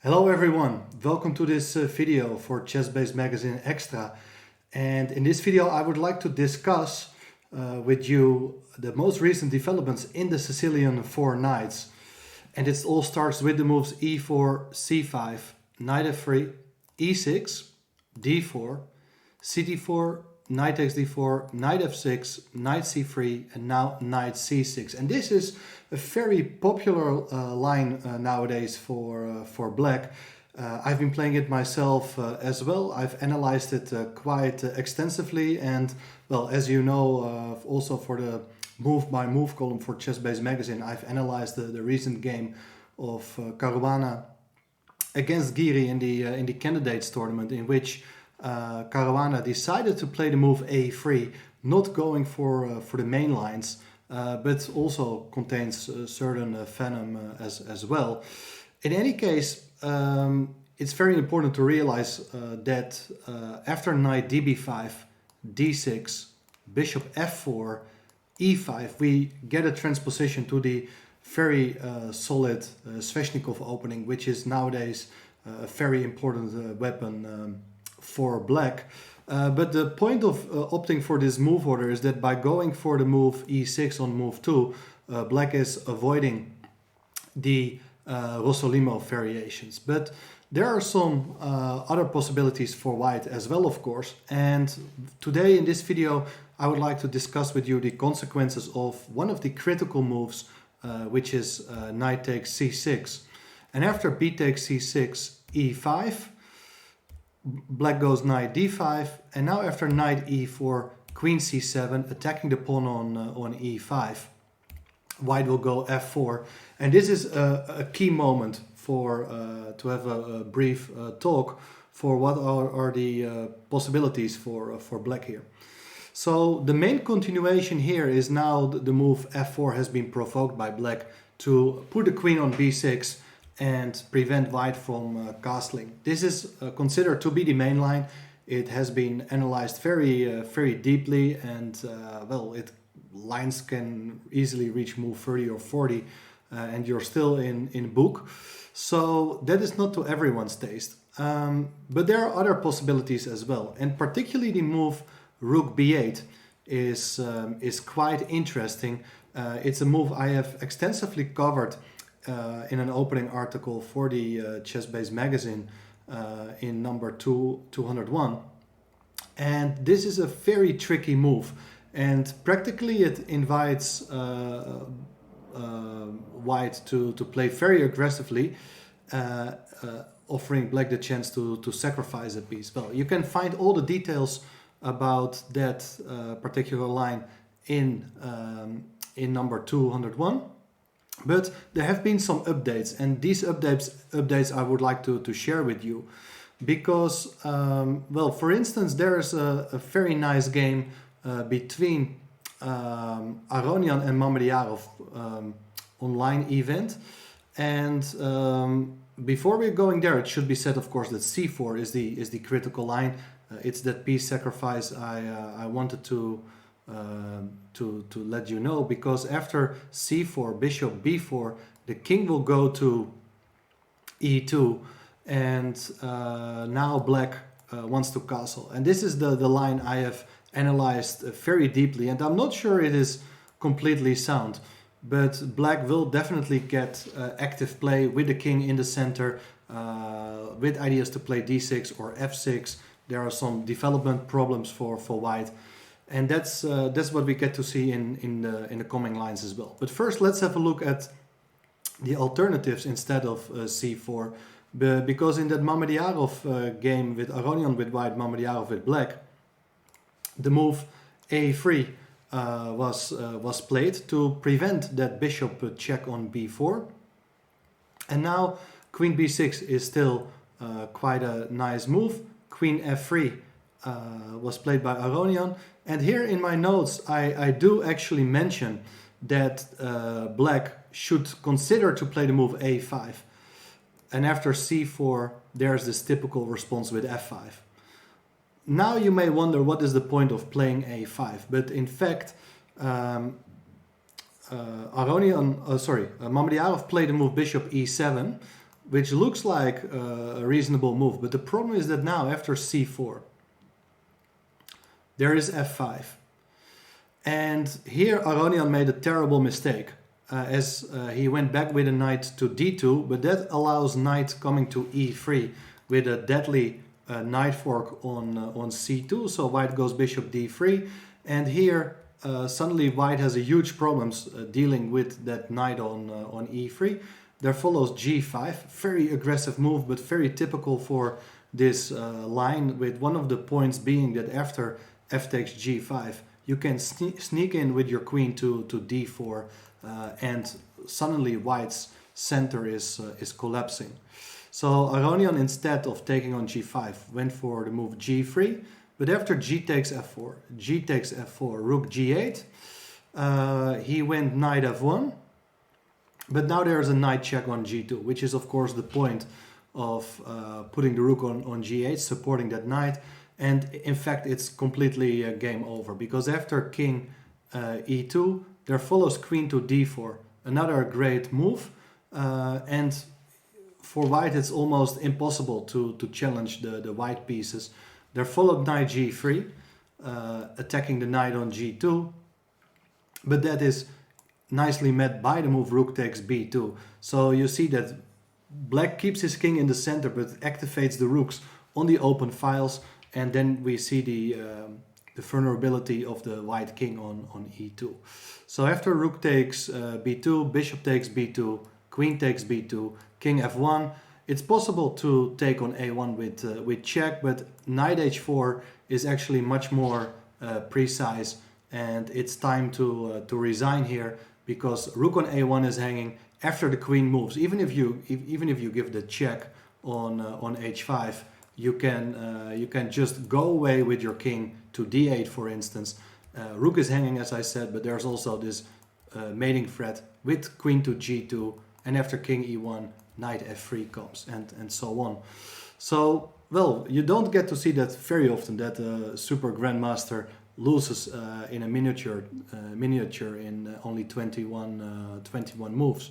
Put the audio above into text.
Hello everyone, welcome to this video for ChessBase Magazine Extra. And in this video I would like to discuss with you the most recent developments in the Sicilian Four Knights. And it all starts with the moves e4, c5, knight f3, e6, d4, ct4, knight takes d4, knight f6, knight c3, and now knight c6. And this is a very popular line nowadays for black. I've been playing it myself as well. I've analyzed it quite extensively, and well, as you know, also for the move by move column for ChessBase Magazine, I've analyzed the recent game of Caruana against Giri in the candidates tournament, in which Caruana decided to play the move a3, not going for the main lines, but also contains certain venom as well. In any case, it's very important to realize that after knight db5, d6, bishop f4, e5, we get a transposition to the very solid Sveshnikov opening, which is nowadays a very important weapon for black. But the point of opting for this move order is that by going for the move e6 on move 2, black is avoiding the Rossolimo variations. But there are some other possibilities for white as well, of course. And today in this video I would like to discuss with you the consequences of one of the critical moves, which is knight takes c6. And after b takes c6, e5, black goes knight d5, and now after knight e4, queen c7, attacking the pawn on e5. White will go f4, and this is a key moment for to have a brief talk for what are the possibilities for black here. So the main continuation here is now the move f4 has been provoked by black to put the queen on b6 and prevent white from castling. This is considered to be the main line. It has been analyzed very deeply, and well, lines can easily reach move 30 or 40, and you're still in book. So that is not to everyone's taste. But there are other possibilities as well, and particularly the move rook b8 is quite interesting. It's a move I have extensively covered in an opening article for the ChessBase Magazine in number 201. And this is a very tricky move, and practically it invites white to play very aggressively, offering black the chance to sacrifice a piece. Well, you can find all the details about that particular line in number 201. But there have been some updates, and these updates I would like to share with you, because, well, for instance, there's a very nice game between Aronian and Mamedyarov online event, and before we're going there, it should be said, of course, that c4 is the critical line. It's that piece sacrifice I wanted to let you know, because after c4, bishop b4, the king will go to e2, and now black wants to castle. And this is the line I have analyzed very deeply, and I'm not sure it is completely sound, but black will definitely get active play with the king in the center, with ideas to play d6 or f6. There are some development problems for white. And that's what we get to see in the coming lines as well. But first, let's have a look at the alternatives instead of c4, because in that Mamedyarov game with Aronian with white, Mamedyarov with black, the move a3 was played to prevent that bishop check on b4, and now queen b6 is still quite a nice move. Queen f3 was played by Aronian. And here in my notes, I do actually mention that black should consider to play the move a5. And after c4, there's this typical response with f5. Now you may wonder, what is the point of playing a5? But in fact, Mamedyarov played the move bishop e7, which looks like a reasonable move. But the problem is that now after c4, there is f5. And here Aronian made a terrible mistake, as he went back with a knight to d2, but that allows knight coming to e3 with a deadly knight fork on c2, so white goes bishop d3, and here suddenly white has a huge problems dealing with that knight on e3. There follows g5, very aggressive move, but very typical for this line, with one of the points being that after f takes g5, you can sneak in with your queen to d4, and suddenly white's center is collapsing. So Aronian, instead of taking on g5, went for the move g3, but after g takes f4, rook g8, he went knight f1, but now there's a knight check on g2, which is of course the point of putting the rook on g8, supporting that knight. And in fact, it's completely game over, because after king e2, there follows queen to d4, another great move. And for white, it's almost impossible to challenge the white pieces. There followed knight g3, attacking the knight on g2, but that is nicely met by the move rook takes b2. So you see that black keeps his king in the center, but activates the rooks on the open files. And then we see the vulnerability of the white king on e2. So after rook takes b2, bishop takes b2, queen takes b2, king f1, it's possible to take on a1 with check, but knight h4 is actually much more precise, and it's time to resign here, because rook on a1 is hanging after the queen moves. Even if you give the check on h5, you can just go away with your king to d8, for instance. Rook is hanging, as I said, but there's also this mating threat with queen to g2, and after king e1, knight f3 comes, and so on. So, well, you don't get to see that very often, that a super grandmaster loses in a miniature in only 21 moves.